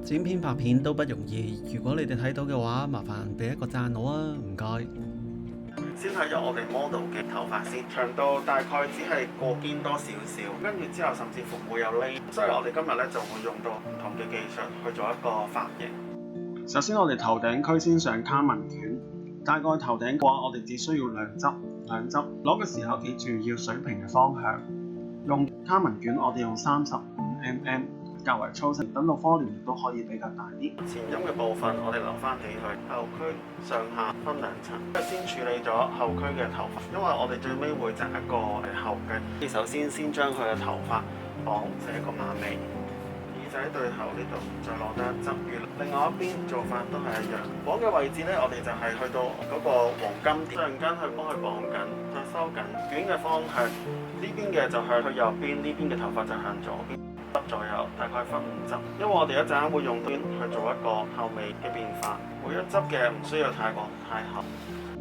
剪片拍片都不容易，如果你哋睇到嘅話，麻煩俾一個讚我啊，唔該。先睇咗我哋 model 嘅頭髮先，長度大概只係過肩多少少，跟住之後甚至乎會有 lace，所以我哋今日咧就會用到唔同嘅技術去做一個髮型。首先我哋頭頂區先上卡文捲，大概頭頂嘅話，我哋只需要兩執，攞嘅時候記住要水平嘅方向。用卡文捲我哋用35mm。較為粗細，等到科連亦都可以比較大啲。前陰嘅部分我哋留翻起佢，後區上下分兩層。先處理咗後區嘅頭髮，因為我哋最尾會紮一個後髻。首先將佢嘅頭髮綁成一個馬尾，耳仔對後呢度再攞得一執。另外一邊做法都係一樣。綁嘅位置咧，我哋就係去到嗰個黃金點，上根去幫佢綁緊，再收緊。捲嘅方向呢邊嘅就係去右邊，呢邊嘅頭髮就向左邊。執左右，大概分5執，因為我哋一陣會用短去做一個後尾嘅變化，每一執嘅唔需要太過太厚。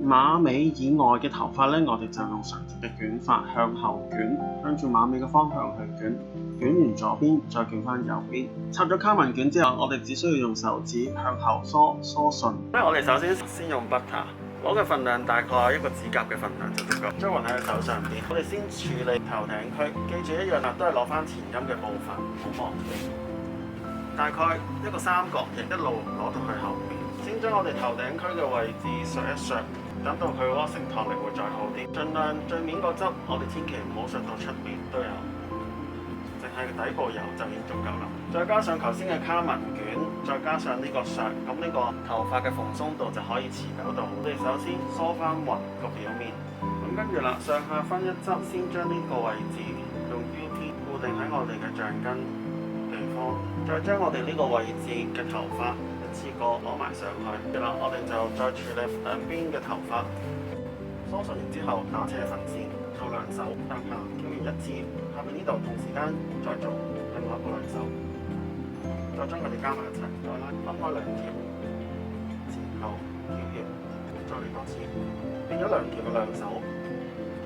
馬尾以外嘅頭髮呢，我哋就用垂直嘅捲法向後捲，向住馬尾嘅方向去捲，捲完左邊再捲翻右邊。插咗卡文捲之後，我哋只需要用手指向後梳順。所以我哋首先用 butter。攞嘅份量大概一個指甲嘅份量就得㗎，將勻喺手上邊。我哋先處理頭頂區，記住一樣啦，都係攞翻前陰嘅部分，唔好忘記。大概一個三角形，一路攞到去後邊。先將我哋頭頂區嘅位置削一削，等到佢嗰個承托力會再好啲。盡量最面個執，我哋千祈唔好削到出面都有。係底部油就已經足夠啦，再加上頭先嘅卡文捲，再加上呢個削，咁呢個頭髮嘅蓬鬆度就可以持久到。我哋首先梳翻勻個表面，咁跟住啦，上下分一執，先將呢個位置用 UP 固定喺我哋嘅橡筋地方，再將我哋呢個位置嘅頭髮一次過攞埋上去。然後我哋就再處理兩邊嘅頭髮，梳順完之後打斜分線，做兩手搭下，翹完一次。下面呢度同時間再做另外一個兩手，再將佢哋加埋一齊，再拉分開兩條，前後翹，再嚟多次，變咗兩條嘅兩手，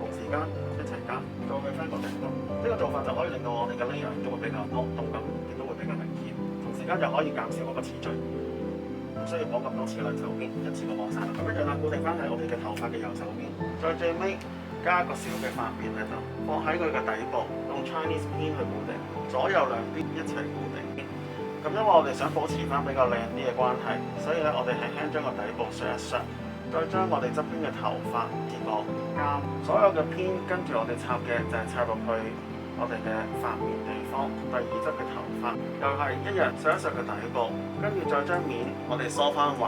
同時間一齊加，再去翻個頂度。呢個做法就可以令到我哋嘅 layer 都會比較多，動感亦都會比較明顯，同時間又可以減少嗰個次序，唔需要綁咁多次兩手邊，一次過綁晒。咁一樣啦，固定翻喺我哋嘅頭髮嘅右手邊，再最尾加個小嘅髮辮喺度，放喺佢嘅底部，用 Chinese pin 去固定，左右兩邊一齊固定。咁因為我哋想保持翻比較靚啲嘅關係，所以咧我哋輕輕將個底部削一削，再將我哋側邊嘅頭髮結個啱，所有嘅 pin 跟住我哋插嘅就係插入去我哋嘅髮面地方，第二側嘅頭髮又係一樣削一削嘅底部，跟住再將面我哋梳翻勻。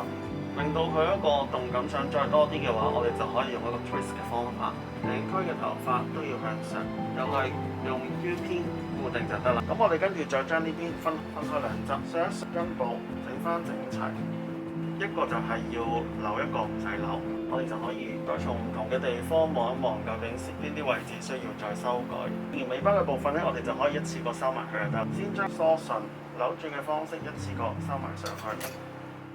令到佢一個動感想再多啲嘅話，我哋就可以用一個 twist 嘅方法，頂區嘅頭髮都要向上，又係用 U 偏固定就得啦。咁我哋跟住再將呢邊分開兩側，上一根部整翻整齊，一個就係要留一個唔使留，我哋就可以再從唔同嘅地方望一望，究竟邊啲位置需要再修改。而尾巴嘅部分呢，我哋就可以一次過收埋佢就得，先將梳順扭轉嘅方式一次過收埋上去。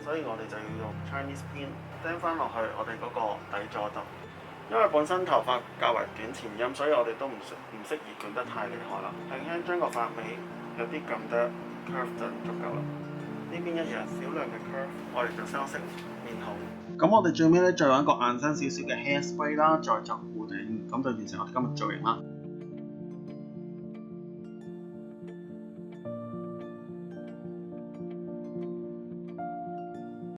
所以我哋就要用 Chinese pin 釘翻落去我哋嗰個底座度，因為本身頭髮較為短前陰，所以我哋都唔適宜捲得太厲害啦。輕輕將個髮尾有啲撳得 curve 就足夠啦。呢邊一樣少量嘅 curve，我哋就修飾面孔。咁我哋最尾咧再用一個硬身少少嘅 hairspray 啦，再做固定，咁就完成我哋今日造型啦。